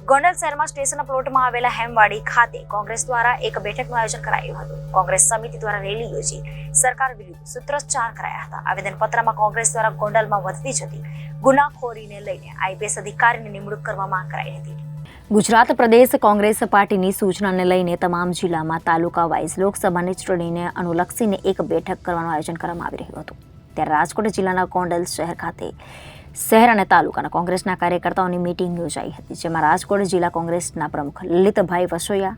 ગોંડલ શહેરમાં સ્ટેશન પ્લોટમાં આવેલા હેમવાડી ખાતે કોંગ્રેસ દ્વારા એક બેઠકનું આયોજન કરાયું હતું. કોંગ્રેસ સમિતિ દ્વારા રેલી યોજી સરકાર વિરુદ્ધ સૂત્રોચ્ચાર કરાયા હતા. આવેદનપત્રમાં કોંગ્રેસ દ્વારા ગોંડલમાં વધતી જતી ગુનાખોરીને લઈને આઈપીએસ અધિકારીની નિમણૂક કરવા માંગ કરાઈ હતી. ગુજરાત પ્રદેશ કોંગ્રેસ પાર્ટીની સૂચનાને લઈને તમામ જિલ્લામાં તાલુકા વાઇઝ લોકસભાની ચૂંટણીને અનુલક્ષીને એક બેઠક કરવાનું આયોજન કરવામાં આવી રહ્યું હતું. ત્યારે રાજકોટ જિલ્લાના ગોંડલ શહેર ખાતે શહેર અને તાલુકાના કોંગ્રેસના કાર્યકર્તાઓની મીટિંગ યોજાઈ હતી, જેમાં રાજકોટ જિલ્લા કોંગ્રેસના પ્રમુખ લલિતભાઈ વસોયા,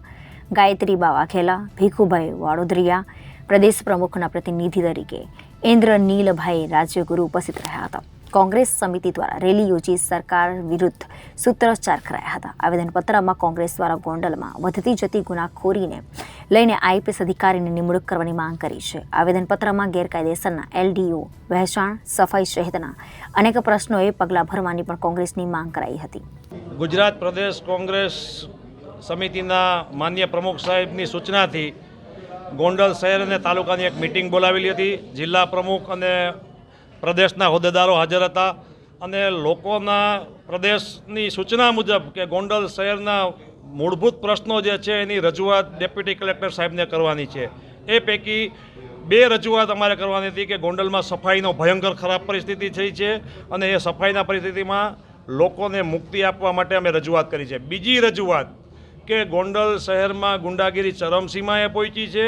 ગાયત્રી બાવાખેલા, ભીખુભાઈ વાડોદરિયા, પ્રદેશ પ્રમુખના પ્રતિનિધિ તરીકે ઇન્દ્રનીલભાઈ રાજ્યગુરુ ઉપસ્થિત રહ્યા હતા. કોંગ્રેસ સમિતિ દ્વારા રેલી યોજી સરકાર વિરુદ્ધ સૂત્રોચ્ચાર કરાયા હતા. આવેદનપત્રમાં કોંગ્રેસ દ્વારા ગોંડલમાં વધતી જતી ગુનાખોરીને લઈને આઈપીએસ અધિકારીની નિમણૂક કરવાની માંગ કરી છે. આવેદનપત્રમાં ગેરકાયદેસરના એલડીઓ, વહેંચાણ, સફાઈ સહિતના અનેક પ્રશ્નોએ પગલાં ભરવાની પણ કોંગ્રેસની માંગ કરાઈ હતી. ગુજરાત પ્રદેશ કોંગ્રેસ સમિતિના માન્ય પ્રમુખ સાહેબની સૂચનાથી ગોંડલ શહેર અને તાલુકાની એક મિટિંગ બોલાવેલી હતી. જિલ્લા પ્રમુખ અને પ્રદેશના હોદ્દેદારો હાજર હતા અને લોકોના પ્રદેશની સૂચના મુજબ કે ગોંડલ શહેરના મૂળભૂત પ્રશ્નો જે છે એની રજૂઆત ડેપ્યુટી કલેક્ટર સાહેબને કરવાની છે. એ પૈકી 2 રજૂઆત અમારે કરવાની હતી કે ગોંડલમાં સફાઈનો ભયંકર ખરાબ પરિસ્થિતિ થઈ છે અને એ સફાઈના પરિસ્થિતિમાં લોકોને મુક્તિ આપવા માટે અમે રજૂઆત કરી છે. બીજી રજૂઆત કે ગોંડલ શહેરમાં ગુંડાગીરી ચરમસીમાએ પહોંચી છે.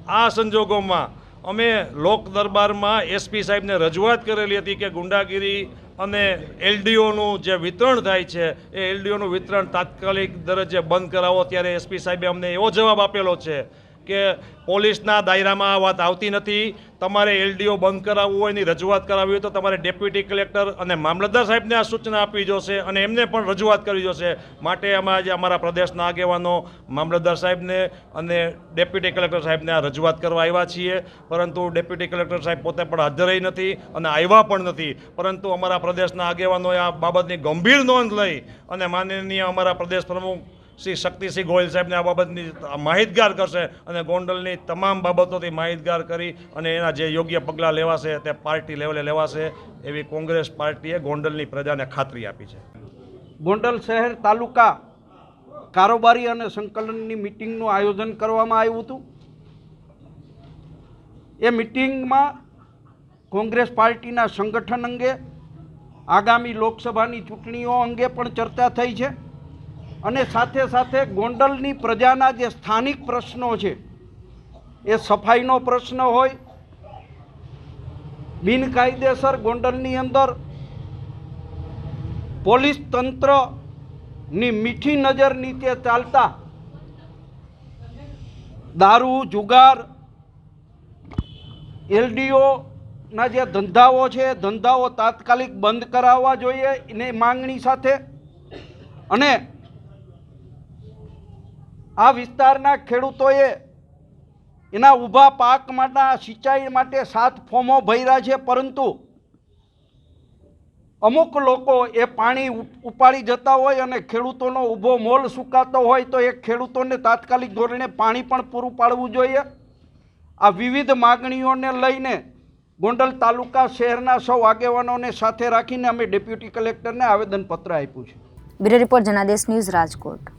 આ સંજોગોમાં અમે લોક દરબારમાં એસપી સાહેબને રજૂઆત કરેલી હતી કે ગુંડાગીરી અને એલડીઓનું જે વિતરણ થાય છે એ એલડીઓનું વિતરણ તાત્કાલિક દરજ્જે બંધ કરાવો. ત્યારે એસપી સાહેબે અમને એવો જવાબ આપેલો છે કે પોલીસના દાયરામાં આ વાત આવતી નથી. તમારે એલડીઓ બંધ કરાવવું હોય એની રજૂઆત કરાવવી હોય તો તમારે ડેપ્યુટી કલેક્ટર અને મામલતદાર સાહેબને આ સૂચના આપવી જોશે અને એમને પણ રજૂઆત કરવી જોશે. માટે અમે આજે અમારા પ્રદેશના આગેવાનો મામલતદાર સાહેબને અને ડેપ્યુટી કલેક્ટર સાહેબને આ રજૂઆત કરવા આવ્યા છીએ. પરંતુ ડેપ્યુટી કલેક્ટર સાહેબ પોતે પણ હાજર નથી અને આવ્યા પણ નથી. પરંતુ અમારા પ્રદેશના આગેવાનોએ આ બાબતની ગંભીર નોંધ લઈ અને માનનીય અમારા પ્રદેશ પ્રમુખ શ્રી શક્તિસિંહ ગોહિલ સાહેબને આ બાબતની માહિતગાર કરશે અને ગોંડલની તમામ બાબતોથી માહિતગાર કરી અને એના જે યોગ્ય પગલાં લેવાશે તે પાર્ટી લેવલે લેવાશે એવી કોંગ્રેસ પાર્ટીએ ગોંડલની પ્રજાને ખાતરી આપી છે. ગોંડલ શહેર તાલુકા કારોબારી અને સંકલનની મિટિંગનું આયોજન કરવામાં આવ્યું હતું. એ મિટિંગમાં કોંગ્રેસ પાર્ટીના સંગઠન અંગે, આગામી લોકસભાની ચૂંટણીઓ અંગે પણ ચર્ચા થઈ છે અને સાથે સાથે ગોંડલની પ્રજાના જે સ્થાનિક પ્રશ્નો છે એ સફાઈનો પ્રશ્ન હોય, બિનકાયદેસર ગોંડલની અંદર પોલીસ તંત્રની મીઠી નજર નીચે ચાલતા દારૂ, જુગાર, એલડીઓના જે ધંધાઓ છે ધંધાઓ તાત્કાલિક બંધ કરાવવા જોઈએ એની માંગણી સાથે અને આ વિસ્તારના ખેડૂતોએ એના ઊભા પાક માટે સિંચાઈ માટે 7 ફોર્મો ભર્યા છે, પરંતુ અમુક લોકો એ પાણી ઉપાડી જતા હોય અને ખેડૂતોનો ઊભો મોલ સુકાતો હોય તો એ ખેડૂતોને તાત્કાલિક ધોરણે પાણી પણ પૂરું પાડવું જોઈએ. આ વિવિધ માગણીઓને લઈને ગોંડલ તાલુકા શહેરના સૌ આગેવાનોને સાથે રાખીને અમે ડેપ્યુટી કલેક્ટરને આવેદનપત્ર આપ્યું છે. Bureau report Janadesh news, Rajkot.